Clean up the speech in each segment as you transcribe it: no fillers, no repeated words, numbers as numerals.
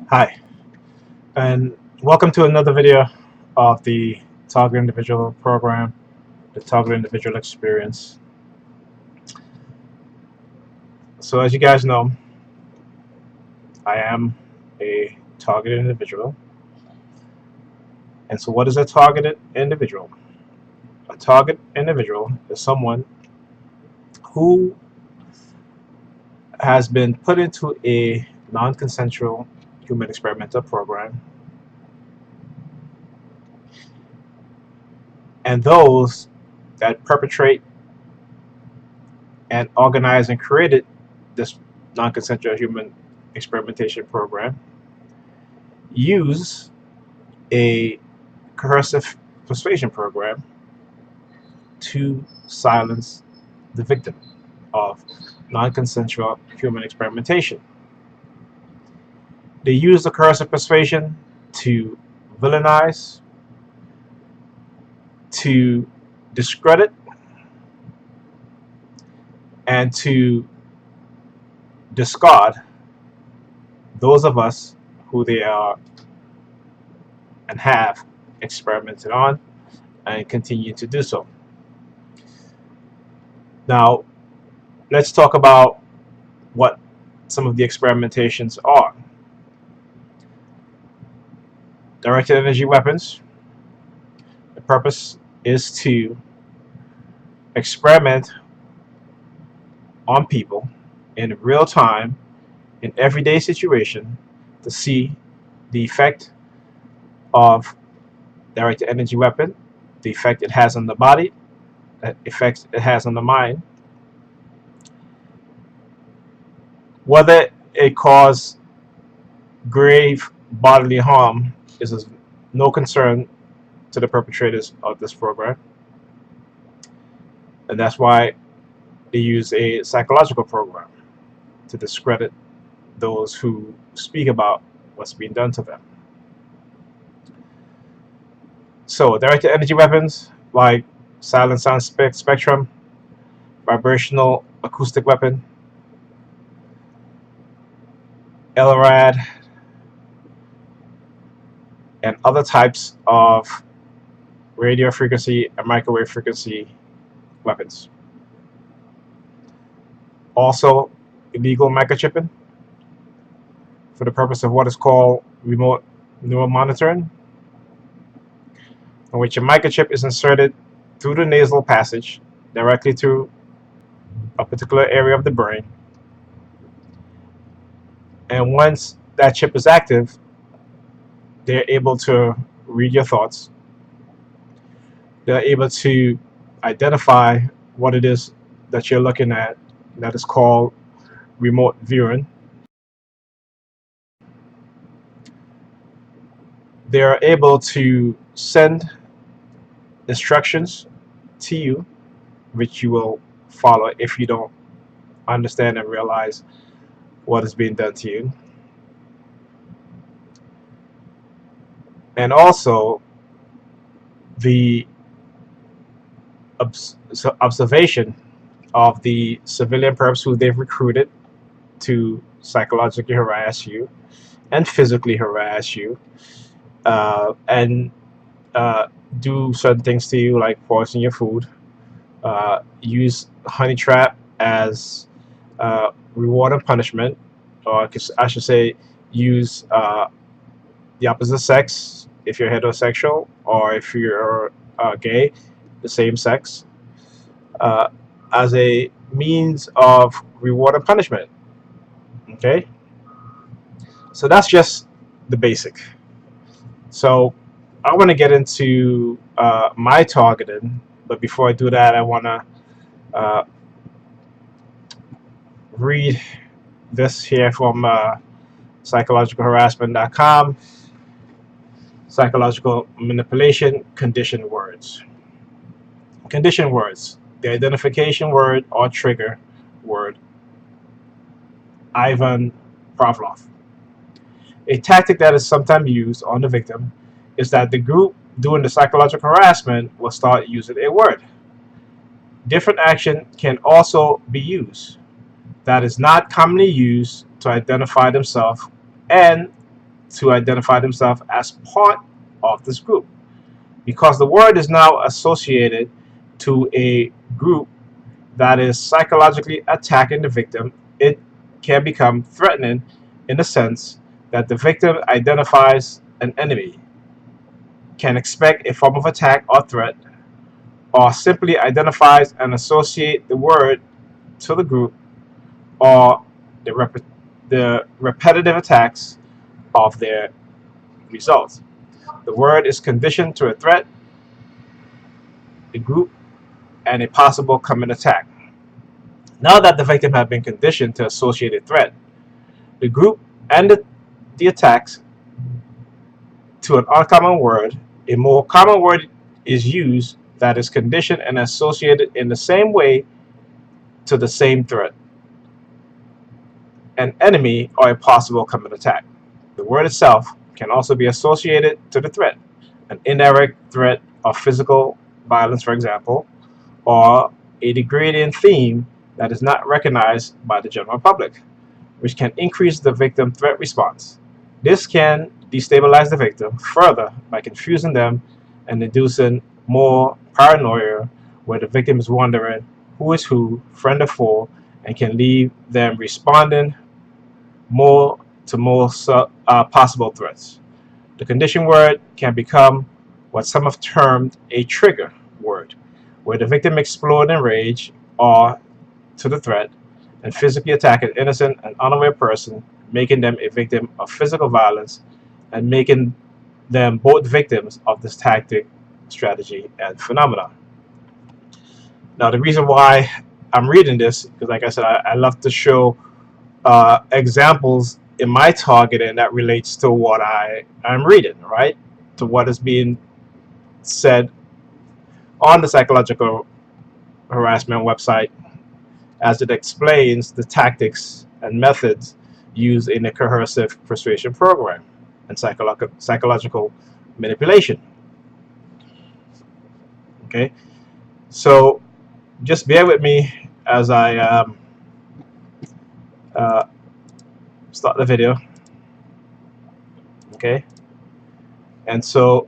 Hi, and welcome to another video of the Target Individual program, the Target Individual Experience. So, as you guys know, I am a targeted individual. And so, what is a targeted individual? A target individual is someone who has been put into a non consensual human experimental program, and those that perpetrate and organize and created this non consensual human experimentation program use a coercive persuasion program to silence the victim of non-consensual human experimentation. They use the coercive persuasion to villainize, to discredit, and to discard those of us who they are and have experimented on and continue to do so. Now, let's talk about what some of the experimentations are. Directed energy weapons. The purpose is to experiment on people in real time, in everyday situation, to see the effect of directed energy weapon, the effect it has on the body, the effect it has on the mind, whether it cause grave bodily harm is of no concern to the perpetrators of this program, and that's why they use a psychological program to discredit those who speak about what's being done to them. So, directed energy weapons like silent sound spectrum, vibrational acoustic weapon, LRAD, and other types of radio frequency and microwave frequency weapons. Also, illegal microchipping for the purpose of what is called remote neural monitoring, in which a microchip is inserted through the nasal passage directly to a particular area of the brain. And once that chip is active, they're able to read your thoughts. They're able to identify what it is that you're looking at. That is called remote viewing. They are able to send instructions to you, which you will follow if you don't understand and realize what is being done to you. And also, the observation of the civilian perps who they've recruited to psychologically harass you and physically harass you, and do certain things to you, like poison your food, use honey trap as reward and punishment, or I should say, use the opposite sex if you're heterosexual, or if you're gay, the same sex, uh, as a means of reward and punishment. Okay, so that's just the basic. So I want to get into my targeting, but before I do that, I want to uh, read this here from psychologicalharassment.com. Psychological manipulation, conditioned words. Conditioned words, the identification word or trigger word, Ivan Pavlov. A tactic that is sometimes used on the victim is that the group doing the psychological harassment will start using a word. Different action can also be used that is not commonly used to identify themselves and to identify themselves as part of this group. Because the word is now associated to a group that is psychologically attacking the victim, it can become threatening in the sense that the victim identifies an enemy, can expect a form of attack or threat, or simply identifies and associate the word to the group or the repetitive attacks of their results. The word is conditioned to a threat, a group, and a possible coming attack. Now that the victim has been conditioned to associate a threat, the group, and the attacks to an uncommon word, a more common word is used that is conditioned and associated in the same way to the same threat, an enemy, or a possible coming attack. The word itself can also be associated to the threat, an indirect threat of physical violence, for example, or a degrading theme that is not recognized by the general public, which can increase the victim threat response. This can destabilize the victim further by confusing them and inducing more paranoia, where the victim is wondering who is who, friend or foe, and can leave them responding more to more possible threats. The condition word can become what some have termed a trigger word, where the victim explodes in rage or to the threat and physically attack an innocent and unaware person, making them a victim of physical violence and making them both victims of this tactic, strategy, and phenomenon. Now, the reason why I'm reading this, because like I said, I love to show examples in my targeting that relates to what I'm reading, right? To what is being said on the psychological harassment website, as it explains the tactics and methods used in the coercive persuasion program and psychological manipulation. Okay, so just bear with me as I uh, start the video. Okay, and so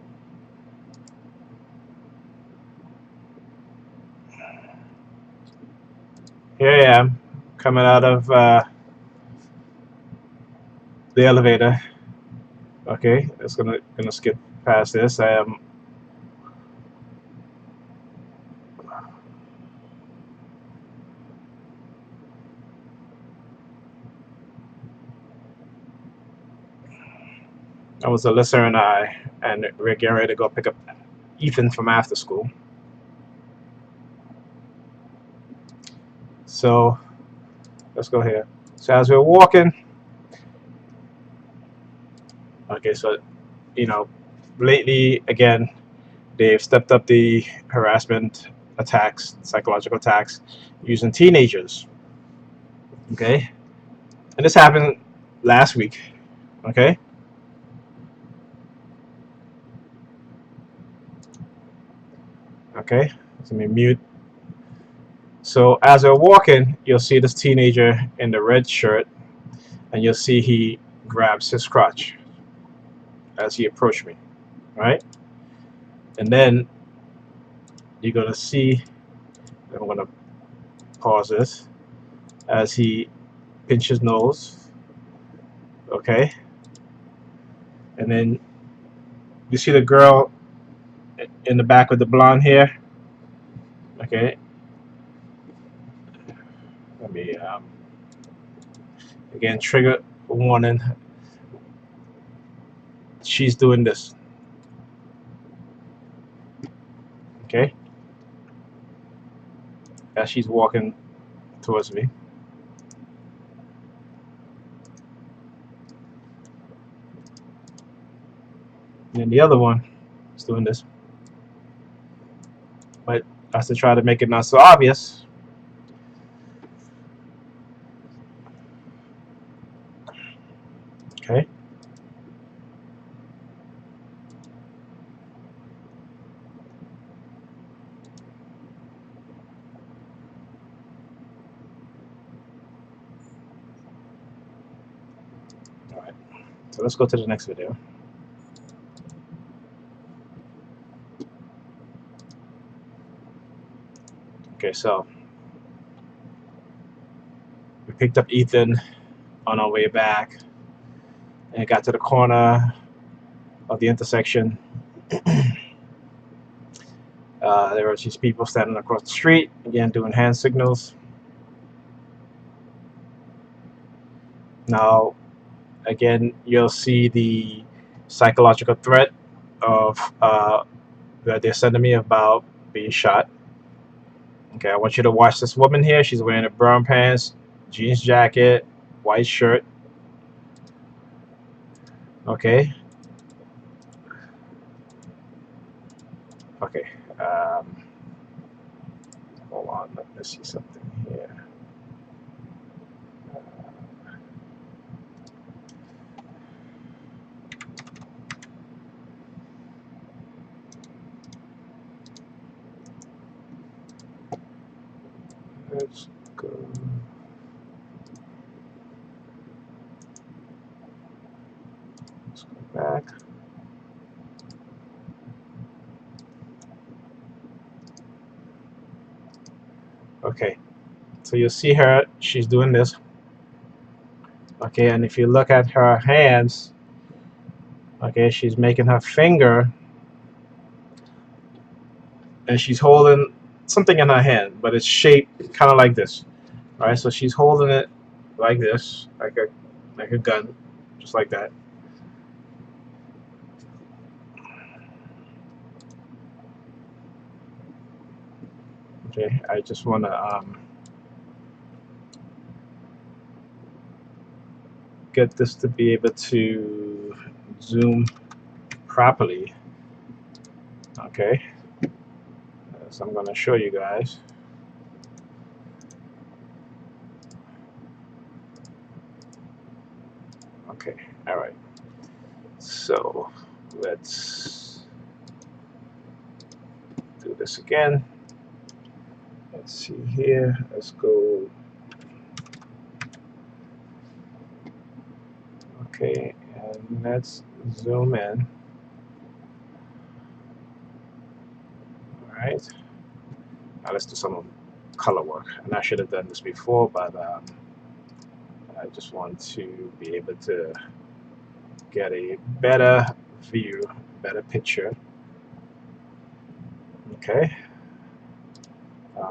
here I am coming out of the elevator. Okay, it's gonna skip past this. I was Alyssa and we're getting ready to go pick up Ethan from after school. So let's go here. So as we're walking, okay, so lately again they've stepped up the harassment attacks, psychological attacks using teenagers. Okay, and this happened last week. Okay, okay, let me mute. So as we're walking, you'll see this teenager in the red shirt, and you'll see he grabs his crotch as he approached me, right? And then you're gonna see, I'm gonna pause this, as he pinches nose, okay? And then you see the girl in the back with the blonde hair, okay? Let me, again, trigger warning, she's doing this, okay? As she's walking towards me. And then the other one is doing this. But that's to try to make it not so obvious. Okay. All right. So let's go to the next video. Okay, so we picked up Ethan on our way back and got to the corner of the intersection. There were these people standing across the street, again doing hand signals. Now, again, you'll see the psychological threat of that they're sending me about being shot. Okay, I want you to watch this woman here. She's wearing a brown pants, jeans jacket, white shirt. Okay. Okay. Hold on. Let me see something here. Let's go. Let's go back. Okay. So you'll see her. She's doing this. Okay, and if you look at her hands, okay, she's making her finger, and she's holding something in her hand, but it's shaped kind of like this. All right, so she's holding it like this, like a gun, just like that. Okay, I just want to get this to be able to zoom properly. Okay, so I'm going to show you guys. Okay, all right. So let's do this again. Let's see here. Let's go. Okay, and let's zoom in. All right. Now let's do some color work. And I should have done this before, but I just want to be able to get a better view, better picture. Okay.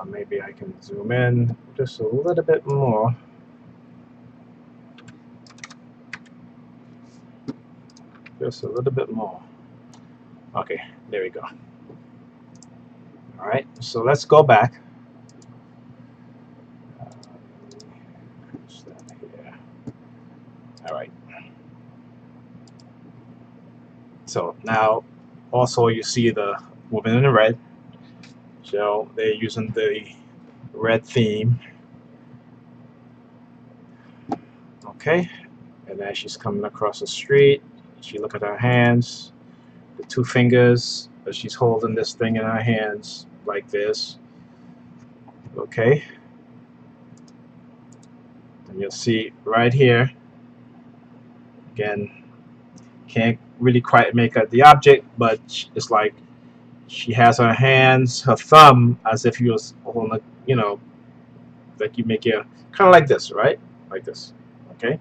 Maybe I can zoom in just a little bit more. Just a little bit more. Okay, there we go. All right, so let's go back. All right. So now, also you see the woman in the red. So they're using the red theme. Okay, and then she's coming across the street. She look at her hands, the two fingers, but she's holding this thing in her hands like this. Okay, and you'll see right here. Again, can't really quite make out the object, but it's like she has her hands, her thumb, as if you was holding, a, like you make your kind of like this, right? Like this. Okay.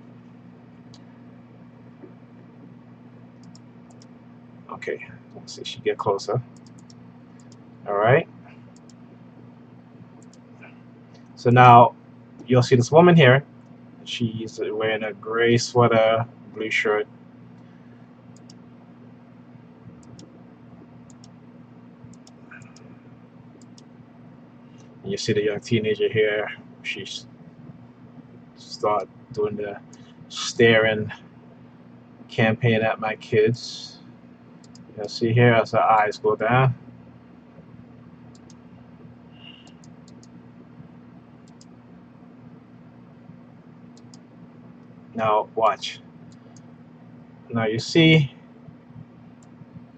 Okay. Let's see. She get closer. All right. So now you'll see this woman here. She's wearing a gray sweater, blue shirt. And you see the young teenager here. She's start doing the staring campaign at my kids. You'll see here as her eyes go down. Now watch. Now you see,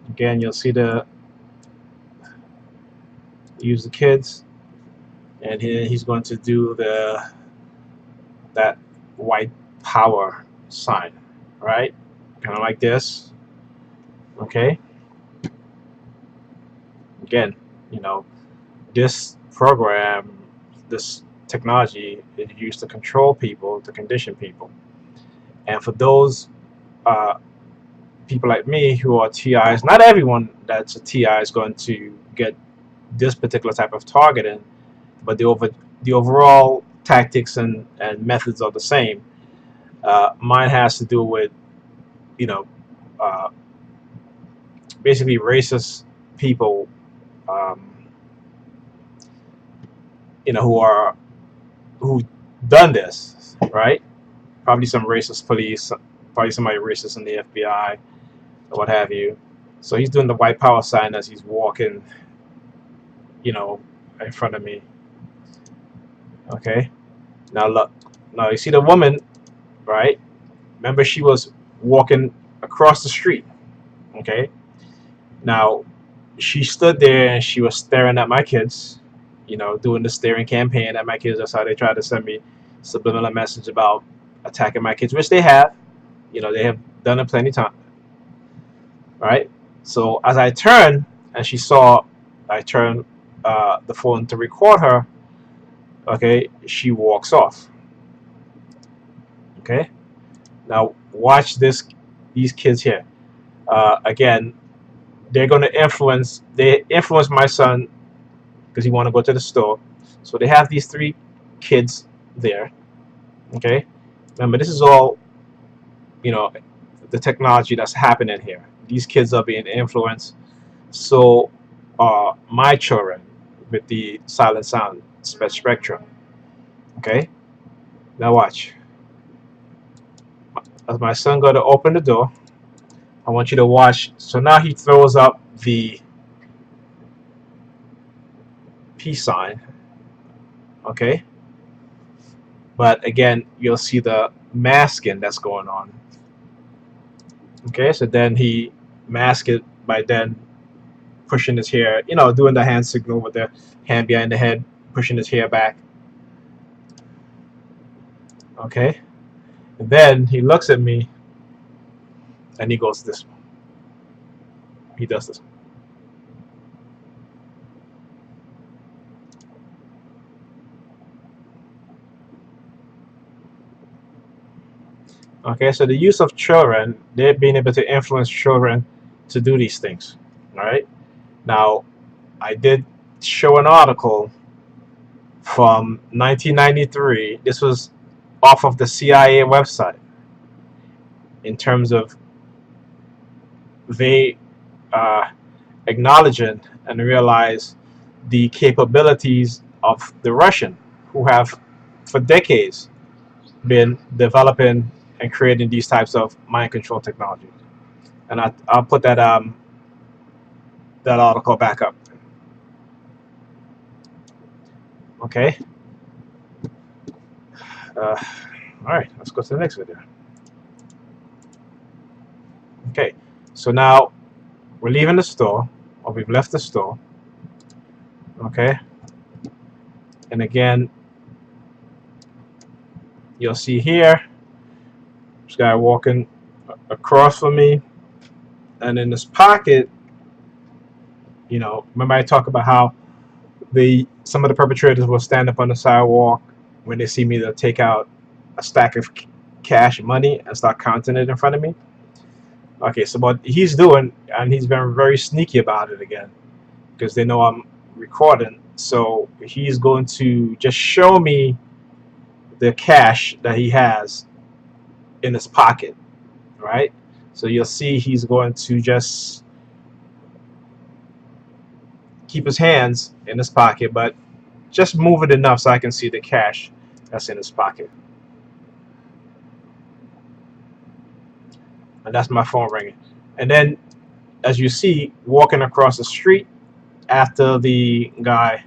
again, you'll see use the kids, and he's going to do that white power sign, right? kind of like this. Okay, again, you know, this program, this technology is used to control people, to condition people. And for those uh, people like me who are TIs, not everyone that's a TI is going to get this particular type of targeting, but the overall tactics and methods are the same. Mine has to do with, you know, uh, basically racist people, um, who done this, right? Probably some racist police, probably somebody racist in the FBI or what have you. So he's doing the white power sign as he's walking, you know, in front of me. Okay. Now look. Now you see the woman, right? Remember she was walking across the street. Okay. Now she stood there and she was staring at my kids, doing the staring campaign at my kids. That's how they tried to send me subliminal message about attacking my kids, which they have. They have done it plenty of times, right? So as I turned and she saw I turned the phone to record her, okay, she walks off. Okay, now watch these kids here. Again, they influence my son because he want to go to the store. So they have these three kids there. Okay, remember this is all you know the technology that's happening here. These kids are being influenced. So my children with the silent sound spectrum. Okay, now watch. As my son go to open the door, I want you to watch. So now he throws up the peace sign. Okay, but again, you'll see the masking that's going on. Okay, so then he masked it by then pushing his hair, doing the hand signal with the hand behind the head, pushing his hair back. Okay, and then he looks at me and he goes this way. He does this. Okay, so the use of children, they're being able to influence children to do these things. All right. Now, I did show an article from 1993. This was off of the CIA website in terms of they uh, acknowledging and realize the capabilities of the Russian, who have for decades been developing and creating these types of mind control technologies. And I'll put that article back up. Okay. All right. Let's go to the next video. Okay. So now we're leaving the store, or we've left the store. Okay. And again, you'll see here this guy walking across from me, and in this pocket, remember I talked about how some of the perpetrators will stand up on the sidewalk when they see me. They'll take out a stack of cash money and start counting it in front of me. Okay, so what he's doing, and he's been very sneaky about it again, because they know I'm recording. So he's going to just show me the cash that he has in his pocket, right? So you'll see he's going to just keep his hands in his pocket, but just move it enough so I can see the cash that's in his pocket. And that's my phone ringing. And then, as you see, walking across the street after the guy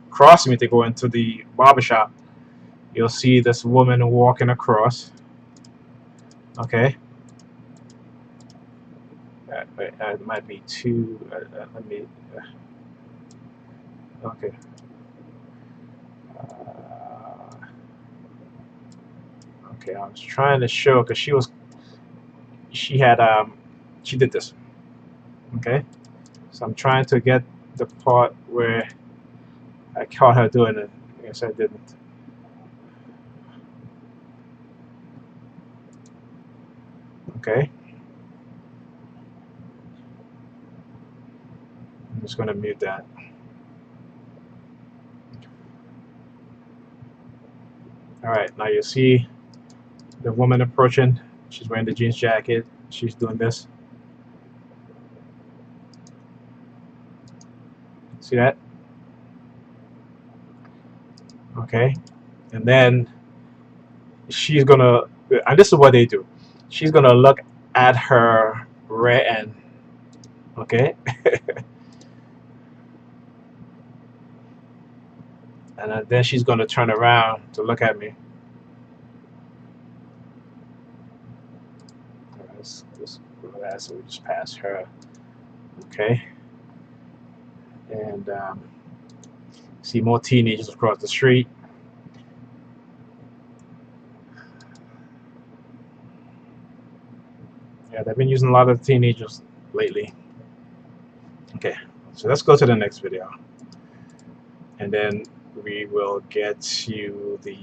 crossing me to go into the barbershop, you'll see this woman walking across. Okay. It might be two. Let me. Okay. Okay, I was trying to show because she was she had she did this. Okay, so I'm trying to get the part where I caught her doing it. I guess I didn't. Okay, I'm just gonna mute that. All right, now you see the woman approaching. She's wearing the jeans jacket. She's doing this. See that? Okay, and then she's gonna, and this is what they do. She's gonna look at her rear end. Okay, and then she's gonna turn around to look at me. Let's go to that. So we just pass her. Okay, and see more teenagers across the street. Yeah, they've been using a lot of teenagers lately. Okay, so let's go to the next video, and then we will get to the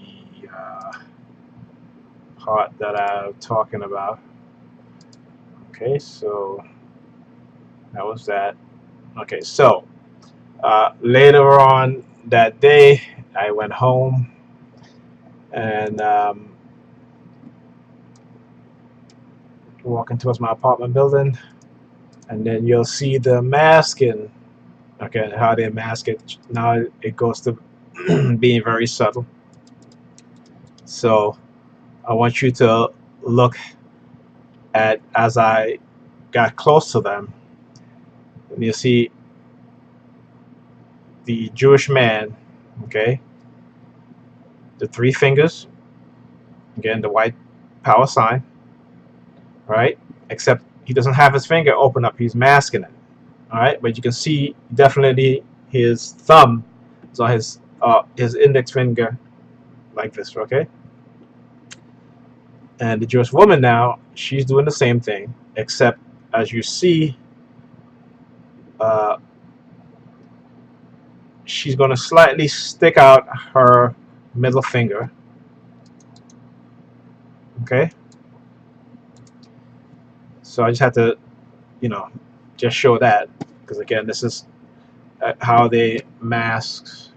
part that I'm talking about. Okay, so that was that. Okay, so later on that day, I went home and walking towards my apartment building, and then you'll see the masking. Okay, how they mask it. Now it goes to being very subtle. So I want you to look at as I got close to them, and you see the Jewish man. Okay, the three fingers. Again, the white power sign. Right, except he doesn't have his finger open up. He's masking it. All right, but you can see definitely his thumb is on his index finger like this. Okay, and the Jewish woman now, she's doing the same thing, except as you see, uh, she's going to slightly stick out her middle finger. Okay, so I just had to, you know, just show that, because again, this is how they mask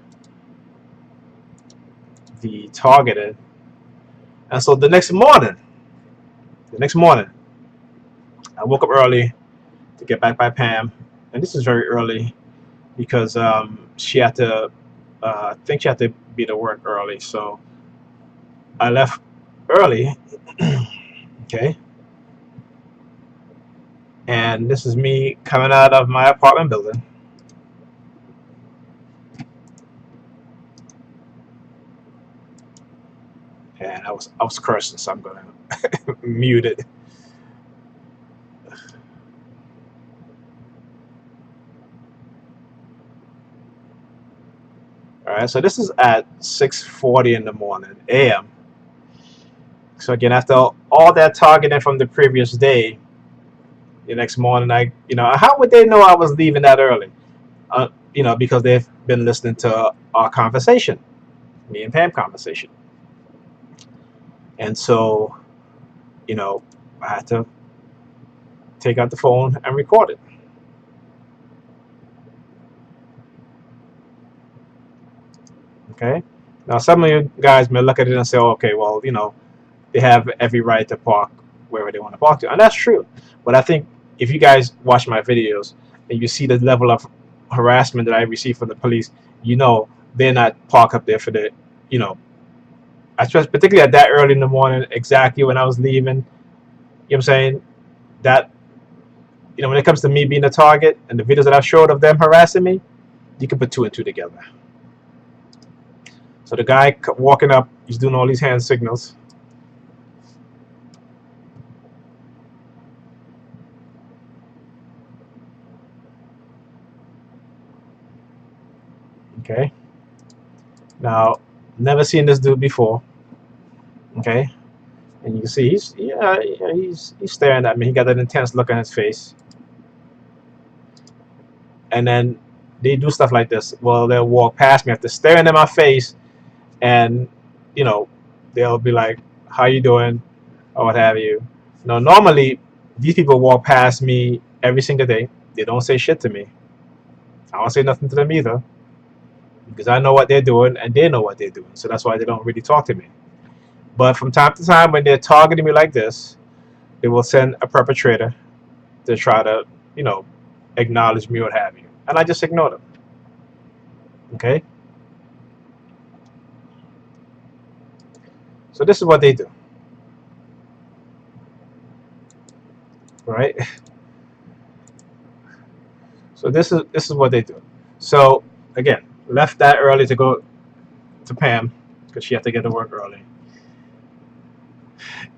the targeted. And so the next morning, I woke up early to get back by Pam, and this is very early because she had to, I think she had to be to work early, so I left early. Okay, and this is me coming out of my apartment building, and I was cursing, so I'm gonna mute it. All right, so this is at 6:40 in the morning a.m. So again, after all that targeting from the previous day, the next morning, how would they know I was leaving that early? Because they've been listening to our conversation, me and Pam conversation, and so I had to take out the phone and record it. Okay. Now, some of you guys may look at it and say, oh, okay, well, they have every right to park wherever they want to park to, and that's true. But I think if you guys watch my videos and you see the level of harassment that I receive from the police, they're not park up there for the, you know, particularly at that early in the morning, exactly when I was leaving. You know what I'm saying? That, when it comes to me being a target and the videos that I've showed of them harassing me, you can put two and two together. So the guy walking up, he's doing all these hand signals. Okay. Now, never seen this dude before. Okay. And you can see he's staring at me. He got that intense look on his face. And then they do stuff like this. Well, they'll walk past me after staring in my face, and you know, they'll be like, "How you doing?" or what have you. Now, normally these people walk past me every single day. They don't say shit to me. I don't say nothing to them either because I know what they're doing and they know what they're doing. So that's why they don't really talk to me. But from time to time, when they're targeting me like this, they will send a perpetrator to try to, you know, acknowledge me, what have you. And I just ignore them. Okay? So this is what they do. Right? So this is what they do. So again, left that early to go to Pam because she had to get to work early.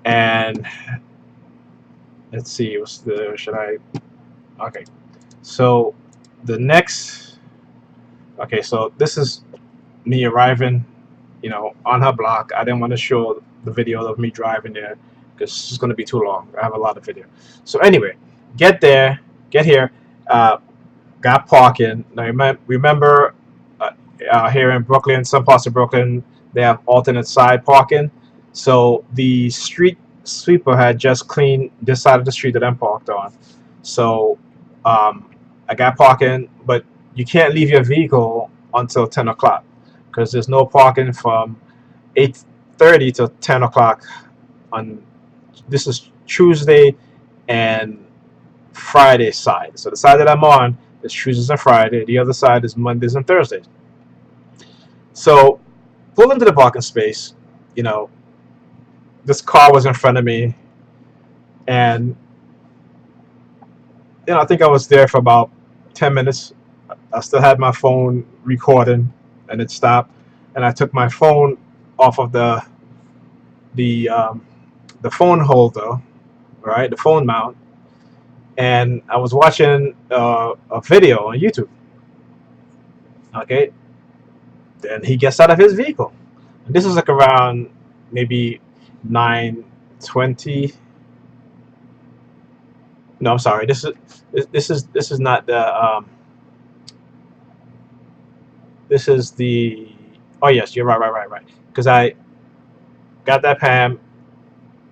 And let's see, what's the should I okay. So the next okay, so this is me arriving, you know, on her block. I didn't want to show the video of me driving there because it's going to be too long. I have a lot of video. So anyway, get there, get here, got parking. Now remember here in Brooklyn, some parts of Brooklyn, they have alternate side parking. So the street sweeper had just cleaned this side of the street that I'm parked on. So I got parking, but you can't leave your vehicle until 10 o'clock because there's no parking from 8:30 to 10 o'clock on this is Tuesday and Friday side. So the side that I'm on is Tuesdays and Friday. The other side is Mondays and Thursdays. So pull into the parking space. You know, this car was in front of me, and you know, I think I was there for about 10 minutes. I still had my phone recording, and it stopped. And I took my phone off of the um, the phone holder, right, the phone mount, and I was watching a video on YouTube. Okay, then he gets out of his vehicle. And this is like around maybe 9:20. No, I'm sorry. This is not the this is the oh yes, you're right. Because I got that Pam,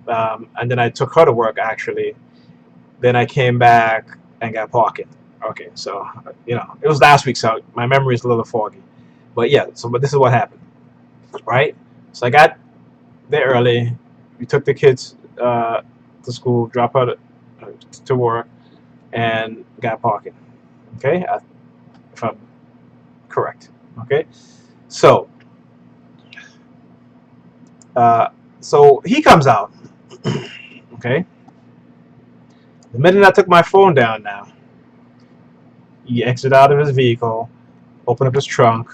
and then I took her to work actually. Then I came back and got parking. Okay, so you know it was last week, so my memory is a little foggy. But yeah, but this is what happened, right? So I got there early. We took the kids to school, drop her to work, and got parking. Okay, if I'm correct. Okay, so uh, so he comes out. Okay, the minute I took my phone down, now he exited out of his vehicle, opened up his trunk.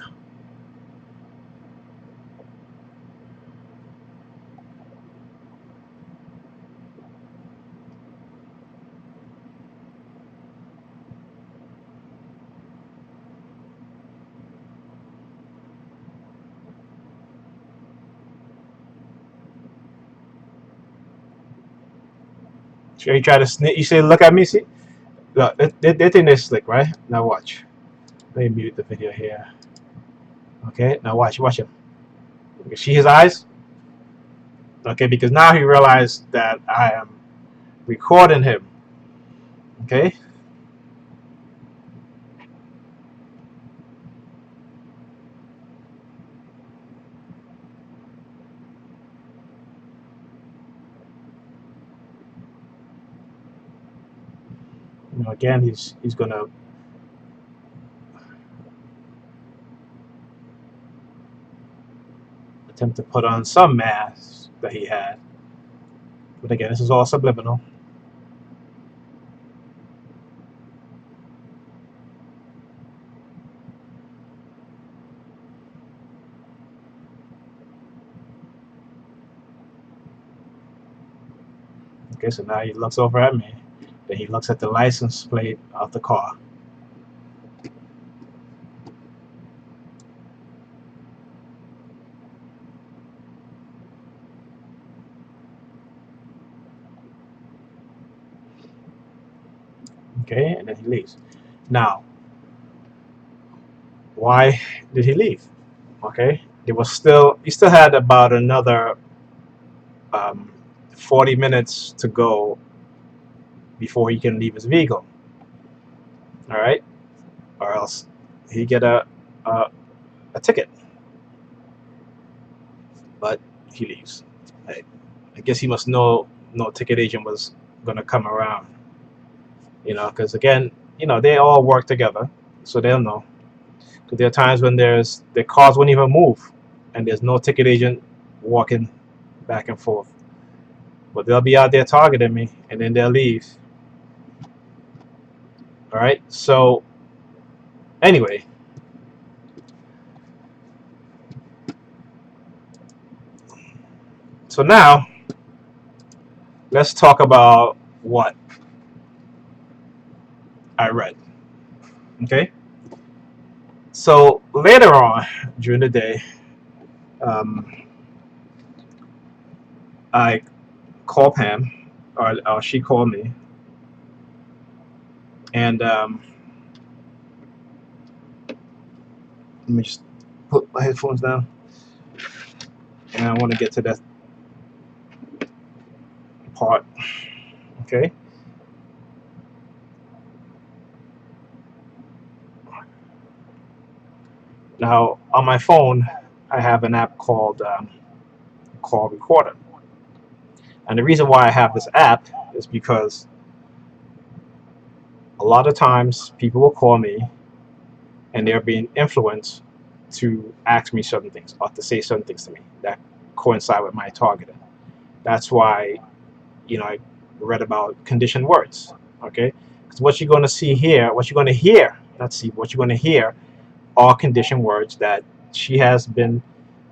Sure, he tried to sneak. You say, "Look at me, see." Look, they think they're slick, right? Now watch. Let me mute the video here. Okay, now watch him. You see his eyes? Okay, because now he realized that I am recording him. Okay. You know, again, he's gonna attempt to put on some mask that he had. But again, this is all subliminal. Okay, so now he looks over at me. Then he looks at the license plate of the car. Okay, and then he leaves. Now, why did he leave? Okay, he still had about another um, 40 minutes to go before he can leave his vehicle. All right, or else he get a, a ticket. But he leaves. I guess he must know no ticket agent was gonna come around. Because again, they all work together, so they'll know. Because there are times when their cars won't even move, and there's no ticket agent walking back and forth. But they'll be out there targeting me, and then they'll leave. All right. So anyway, so now let's talk about what I read. Okay. So later on during the day, um, I called Pam, or she called me, and let me just put my headphones down, and I want to get to that part. Okay. Now on my phone, I have an app called Call Recorder, and the reason why I have this app is because a lot of times people will call me and they're being influenced to ask me certain things or to say certain things to me that coincide with my targeting. That's why I read about conditioned words. Okay, because what you're going to see here, what you're going to hear, not see, what you're going to hear are conditioned words that she has been.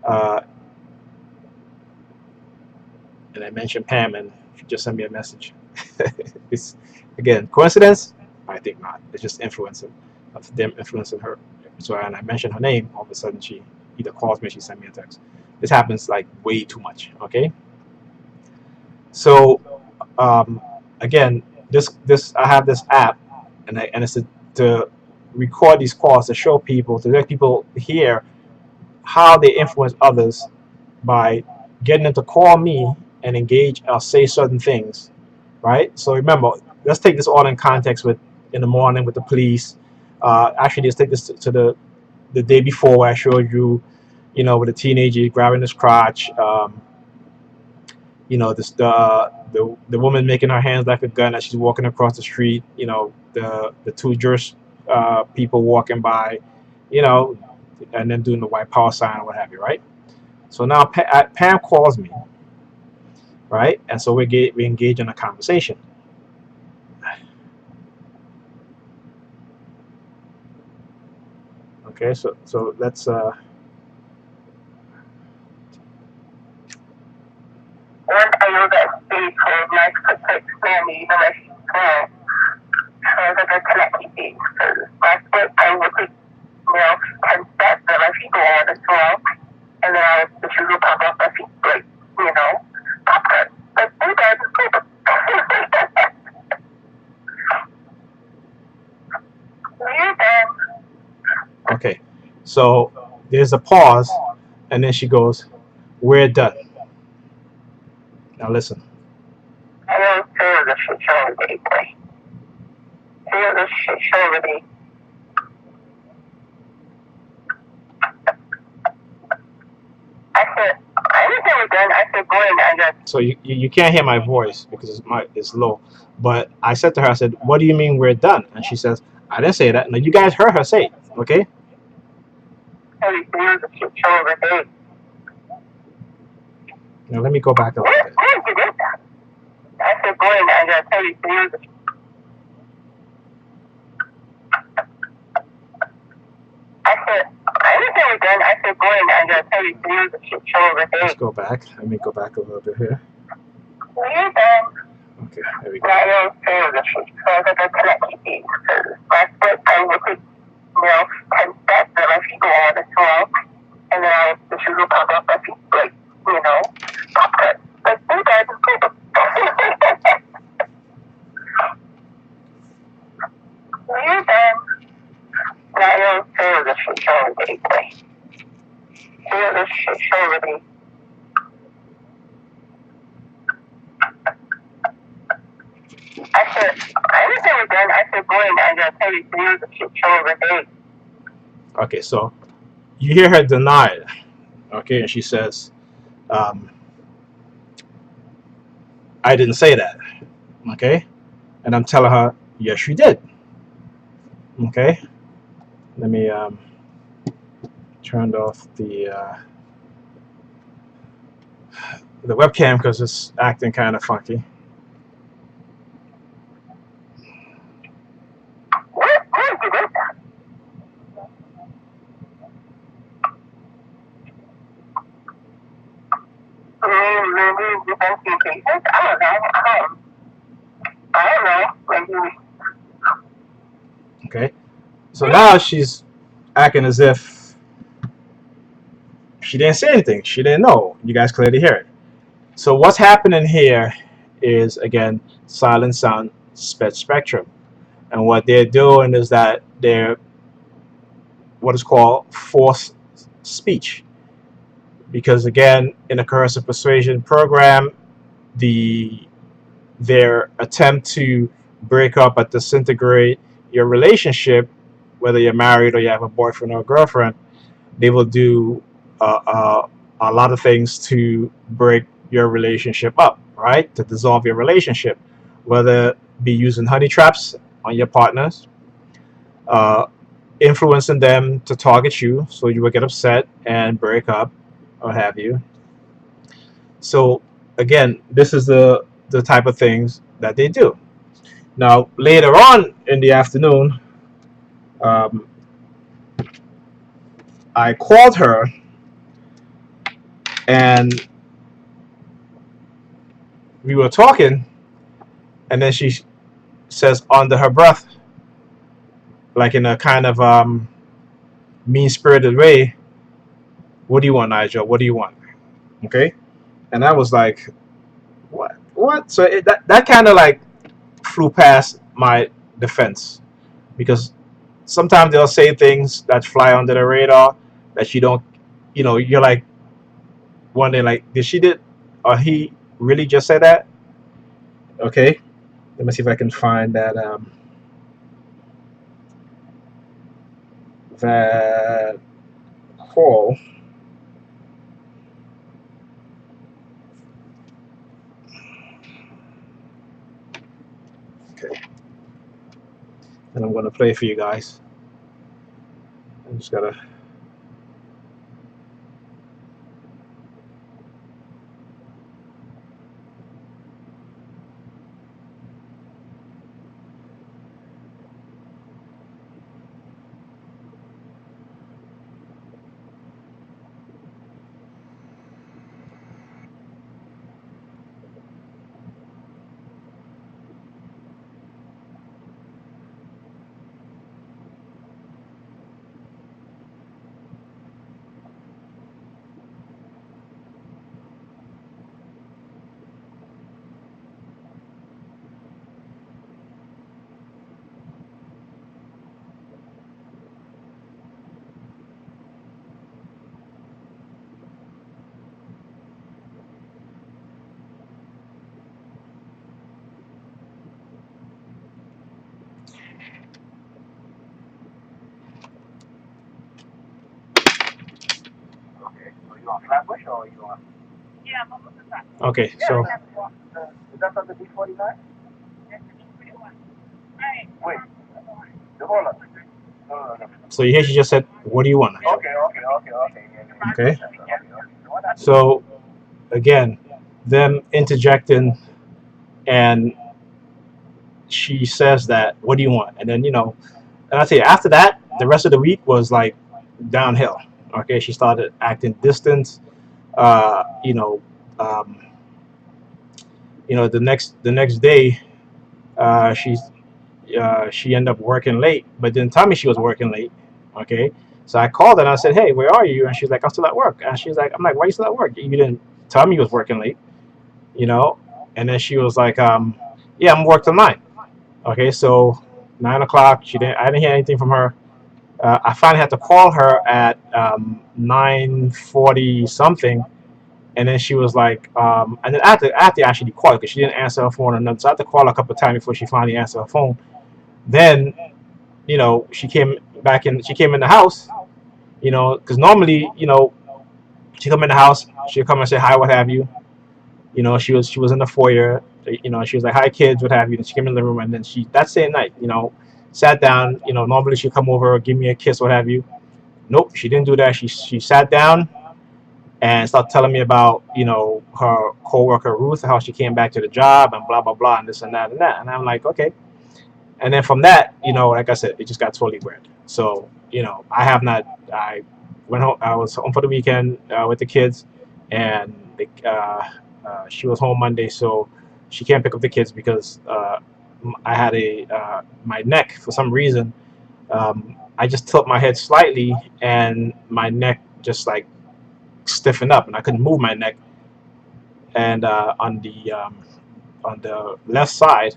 Uh, and I mentioned Pam, and she just sent me a message. It's again coincidence? I think not. It's just influencing of them influencing her. So and I mentioned her name, all of a sudden she either calls me, or she sent me a text. This happens like way too much. Okay, so um, again, this I have this app, and it's to record these calls to show people, to let people hear how they influence others by getting them to call me and engage or say certain things, right? So remember, let's take this all in context with in the morning with the police. Actually, let's take this to the day before where I showed you, with a teenager grabbing his crotch. This the woman making her hands like a gun as she's walking across the street. The two Jewish people walking by, you know, and then doing the white power sign or what have you, right? So now Pam calls me, right? And so we engage in a conversation. Okay, so let's. One I that space for nice protect family, the rest well. So that they're connecting things. So that's what I would think, 10 steps that I should go on as well. And then the shoes will pop up, I think, like, popcorn. But you guys are okay, so there's a pause, and then she goes, "We're done." Now listen. I don't feel the shit show already, boy. Feel the shit show already. I said, anything we're done, I said, go in, I just. So you can't hear my voice because it's low. But I said to her, I said, "What do you mean we're done?" And she says, "I didn't say that." No, you guys heard her say it, okay? Now let me go back a little bit. I said, go in, I gotta tell you, I said, anything we're done, I said, go in, I gotta tell you, the shit show over there. Let's go back. Let me go back a little bit here. We're done. Okay, there we go. I don't feel the shit, so I gotta connect things. That's what I would think, 10 steps that I should go on as well. And then the shoes will pop up, I think, like, popcorn. But you guys are cool. shit show that he play. He has a shit show with me. I said, everything was done. I said, boy, I gotta tell you, he has a shit show every day. Okay, so you hear her deny it. Okay, and she says, I didn't say that. Okay, and I'm telling her, yes, you did. Okay, let me turn off the webcam because it's acting kind of funky. Where did you get that? Maybe you both see patients? I don't know. I don't know. Maybe. Okay, so now she's acting as if she didn't say anything. She didn't know. You guys clearly hear it. So what's happening here is, again, silent sound spectrum. And what they're doing is that they're what is called forced speech. Because again, in a coercive persuasion program, their attempt to break up or disintegrate your relationship, whether you're married or you have a boyfriend or a girlfriend, they will do a lot of things to break your relationship up, right? To dissolve your relationship, whether it be using honey traps on your partners, uh, influencing them to target you so you will get upset and break up or have you. So again, this is the type of things that they do. Now later on in the afternoon, um, I called her and we were talking, and then she says under her breath, like in a kind of mean spirited way, "What do you want, Nigel? What do you want?" Okay, and I was like, "What? What?" So that kind of like flew past my defense because sometimes they'll say things that fly under the radar that you don't, you're like wondering, like, did she did or he really just say that? Okay, let me see if I can find that call. Okay, and I'm gonna play for you guys. I just gotta. Okay, so you want Flatbush or you want? Yeah, I'm looking for that. Okay, so Is that from the B49? Yes, the B41. Right. Wait, hold on. No. so you hear she just said, "What do you want?" Nigel? Okay. Yeah. Okay. So again, them interjecting, and she says that, "What do you want?" And then and I tell you, after that, the rest of the week was like downhill. Okay, she started acting distant. Uh, you know, um, the next day, she's she ended up working late, but didn't tell me she was working late. Okay, so I called her and I said, "Hey, where are you?" And she's like, "I'm still at work." And she's like, "I'm like, why are you still at work? You didn't tell me you was working late, you know?" And then she was like, "Yeah, I'm working till 9." Okay, so 9 o'clock. I didn't hear anything from her. I finally had to call her at 9:40 something, and then she was like, and then I had to actually call her because she didn't answer her phone or nothing. So I had to call her a couple of times before she finally answered her phone. Then, she came back in. She came in the house, because normally, she come in the house, she'll come and say hi, what have you. She was in the foyer. She was like, "Hi, kids, what have you?" And she came in the room, and then that same night, sat down. Normally she'd come over, give me a kiss, what have you. Nope, she didn't do that. She sat down and started telling me about her coworker Ruth, how she came back to the job and blah blah blah and this and that and that. And I'm like, okay. And then from that, like I said, it just got totally weird. So I have not. I went home. I was home for the weekend with the kids, and she was home Monday, so she can't pick up the kids because I had my neck for some reason. I just tilt my head slightly, and my neck just like stiffened up, and I couldn't move my neck. And on the left side,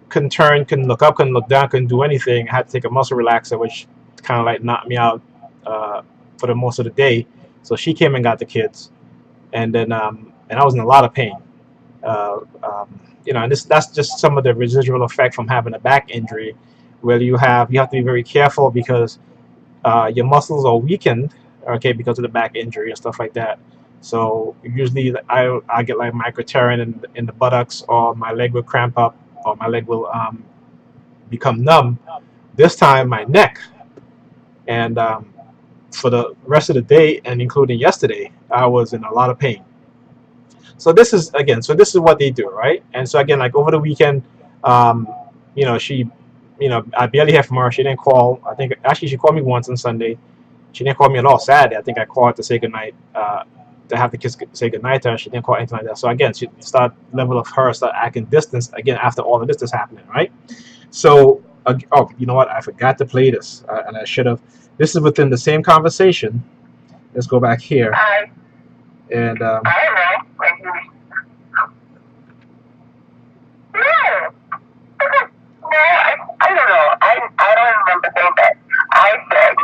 couldn't turn, couldn't look up, couldn't look down, couldn't do anything. I had to take a muscle relaxer, which kind of like knocked me out uh, for the most of the day. So she came and got the kids, and then and I was in a lot of pain. And that's just some of the residual effect from having a back injury, where you have to be very careful because your muscles are weakened, okay, because of the back injury and stuff like that. So usually I get like micro tearing in the buttocks, or my leg will cramp up, or my leg will become numb. This time my neck, and for the rest of the day and including yesterday, I was in a lot of pain. So this is what they do, right? And so again, like over the weekend, um, she, I barely heard from her. She didn't call. I think actually she called me once on Sunday. She didn't call me at all Saturday. I think I called to say goodnight, to have the kids say goodnight to her. She didn't call anything like that. So again, she start level of her start acting distance again after all of this is happening, right? So oh, you know what? I forgot to play this, and I should have. This is within the same conversation. Let's go back here, and I don't know. I don't remember saying that. I said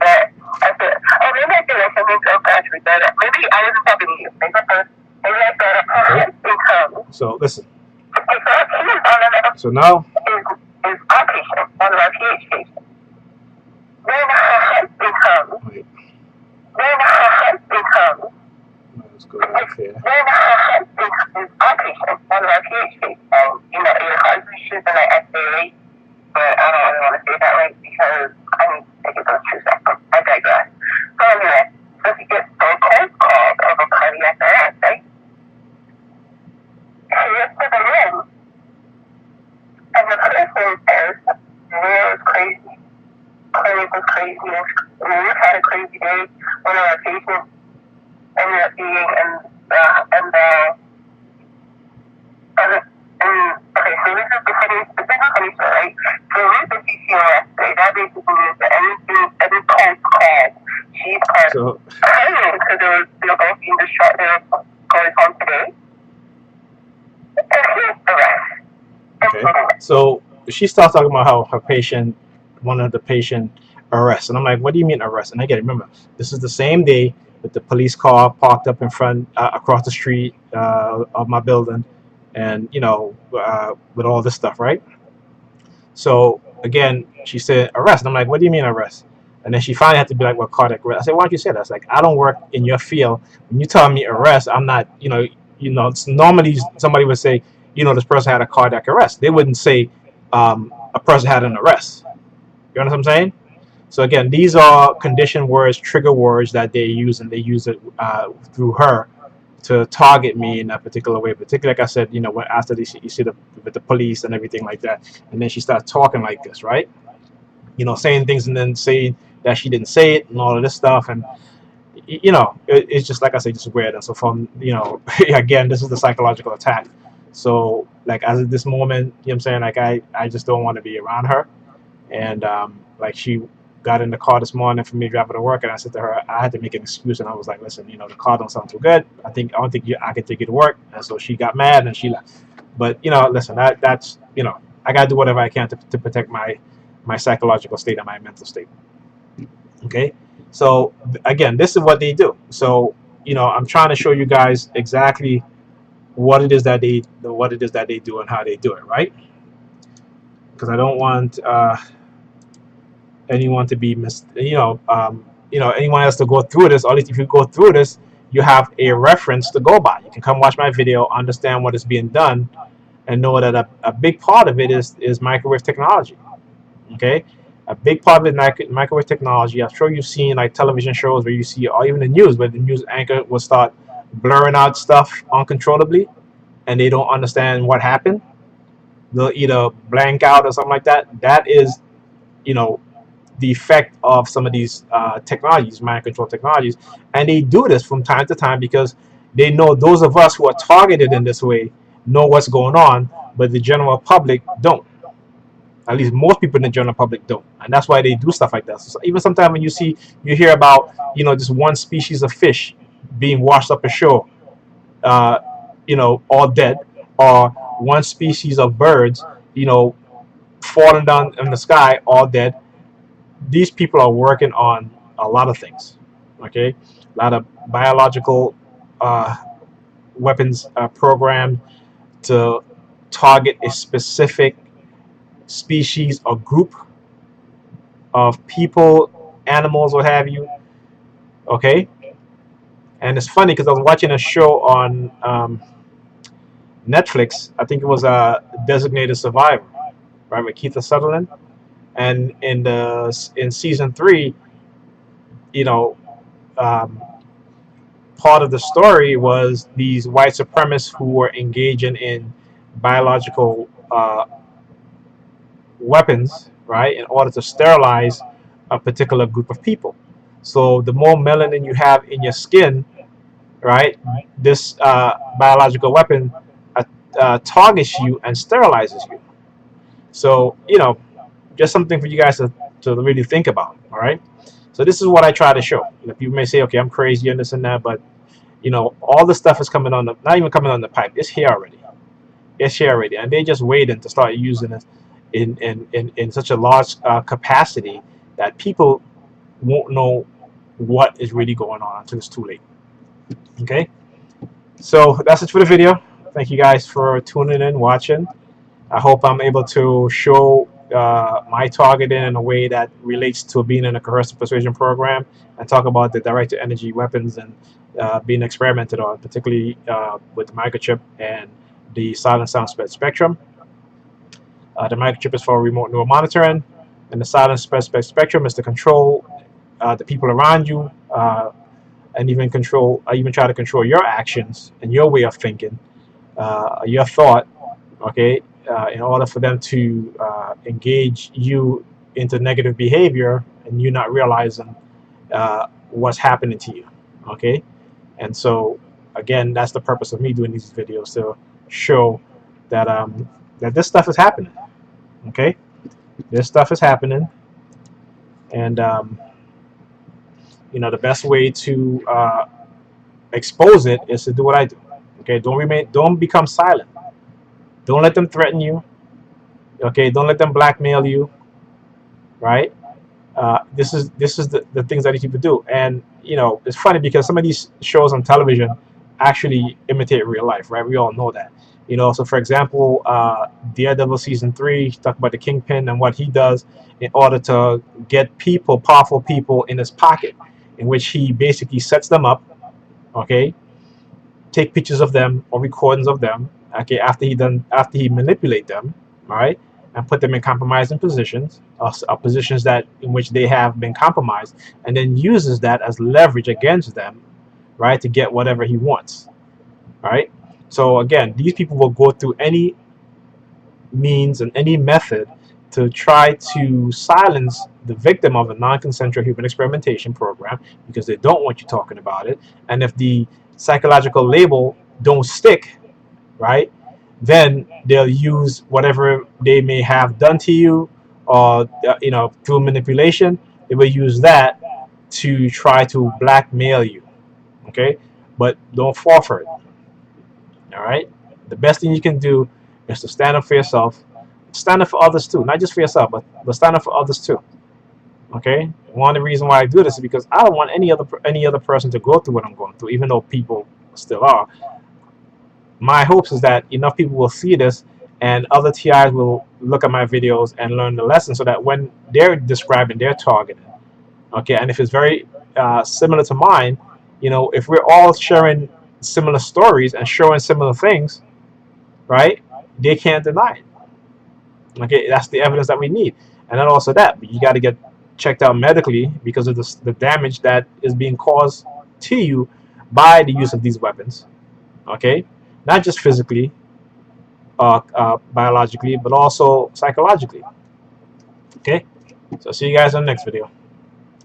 that. I said, oh, maybe I said something so country that maybe I wasn't talking to you. Maybe I said her income. So listen. So now is our patient, one of our PH patients. When her husband comes, when her husband comes, let's go back here. When her husband is our patient, one of our PH patients, it causes issues in my SAA, but I don't really want to say that right because I need to take it those 2 seconds. I digress. So anyway, so she gets so cold called of a cardiac arrest, right? She gets to the room, and the person says, "It was crazy. Clinic was crazy. We had a crazy day. One of our patients ended up being okay, so this is the funny story, right? So with the CCOS, that basically means that every cold call, she's part of because they're both being discharged, they're going home today. And here's the rest. Okay. So she starts talking about how one of the patient arrests, and I'm like, what do you mean arrest? And again, remember, this is the same day with the police car parked up in front, across the street of my building, and with all this stuff, right? So again, she said arrest, and I'm like, what do you mean arrest? And then she finally had to be like, well, cardiac arrest. I said, why don't you say that? It's like, I don't work in your field. When you tell me arrest, I'm not, normally somebody would say, this person had a cardiac arrest. They wouldn't say a person had an arrest. You understand what I'm saying? So again, these are condition words, trigger words that they use, and they use it through her to target me in a particular way. Particularly, like I said, when after you see with the police and everything like that, and then she starts talking like this, right? Saying things and then saying that she didn't say it and all of this stuff, and it's just like I say, just weird. And so from again, this is the psychological attack. So like as of this moment, I'm saying, like I just don't want to be around her. And like she got in the car this morning for me driving to work, and I said to her, I had to make an excuse, and I was like, listen, the car don't sound too good. I don't think I can take you to work. And so she got mad and she left. But listen, that's I gotta do whatever I can to protect my psychological state and my mental state. Okay, so again, this is what they do. So I'm trying to show you guys exactly what it is that they do and how they do it, right? Because I don't want anyone to be anyone else to go through this. Or at least if you go through this, you have a reference to go by. You can come watch my video, understand what is being done, and know that a big part of it is microwave technology. Okay, a big part of it microwave technology. I'm sure you've seen like television shows where you see, or even the news, where the news anchor will start blurring out stuff uncontrollably, and they don't understand what happened. They'll either blank out or something like that. That is, you know, the effect of some of these technologies, mind control technologies, and they do this from time to time because they know those of us who are targeted in this way know what's going on, but the general public don't. At least most people in the general public don't, and that's why they do stuff like that. So even sometimes when you hear about just one species of fish being washed up ashore, uh, all dead, or one species of birds, falling down in the sky, all dead. These people are working on a lot of things. Okay, a lot of biological uh, weapons programmed to target a specific species or group of people, animals, what have you. Okay, and it's funny because I was watching a show on Netflix. I think it was a Designated Survivor, right, with Keith Sutherland. And in season three, you know, um, part of the story was these white supremacists who were engaging in biological weapons, right, in order to sterilize a particular group of people. So the more melanin you have in your skin, right, this biological weapon targets you and sterilizes you. So just something for you guys to really think about. All right. So this is what I try to show. People may say, okay, I'm crazy and this and that, but all the stuff is coming on the not even coming on the pipe. It's here already. It's here already, and they just waiting to start using it in such a large capacity that people won't know what is really going on until it's too late. Okay, so that's it for the video. Thank you guys for tuning in, watching. I hope I'm able to show my targeting in a way that relates to being in a coercive persuasion program and talk about the directed energy weapons and being experimented on, particularly with the microchip and the silent sound spectrum. The microchip is for remote neural monitoring, and the silent spectrum is to control the people around you, and even try to control your actions and your way of thinking, your thought, okay, in order for them to engage you into negative behavior and you not realizing what's happening to you, okay. And so again, that's the purpose of me doing these videos, to show that that this stuff is happening, okay. This stuff is happening, and the best way to expose it is to do what I do. Okay, don't become silent. Don't let them threaten you. Okay, don't let them blackmail you. Right? This is the things that these people do, and it's funny because some of these shows on television actually imitate real life. Right? We all know that. So for example, Daredevil season 3 talk about the Kingpin and what he does in order to get powerful people in his pocket, in which he basically sets them up. Okay, take pictures of them or recordings of them. Okay, after he manipulate them, all right, and put them in compromising positions, or positions that in which they have been compromised, and then uses that as leverage against them, right, to get whatever he wants. All right. So again, these people will go through any means and any method to try to silence the victim of a non-consensual human experimentation program because they don't want you talking about it. And if the psychological label don't stick, right, then they'll use whatever they may have done to you, or through manipulation, they will use that to try to blackmail you. Okay, but don't fall for it. All right. The best thing you can do is to stand up for yourself, stand up for others too, not just for yourself, but stand up for others too. Okay, one of the reasons why I do this is because I don't want any other person to go through what I'm going through, even though people still are. My hopes is that enough people will see this, and other TIs will look at my videos and learn the lesson, so that when they're describing their targeting, okay, and if it's very similar to mine, if we're all sharing similar stories and showing similar things, right? They can't deny it. Okay, that's the evidence that we need, and then also that you got to get checked out medically because of the damage that is being caused to you by the use of these weapons. Okay, not just physically, biologically, but also psychologically. Okay, so see you guys on the next video.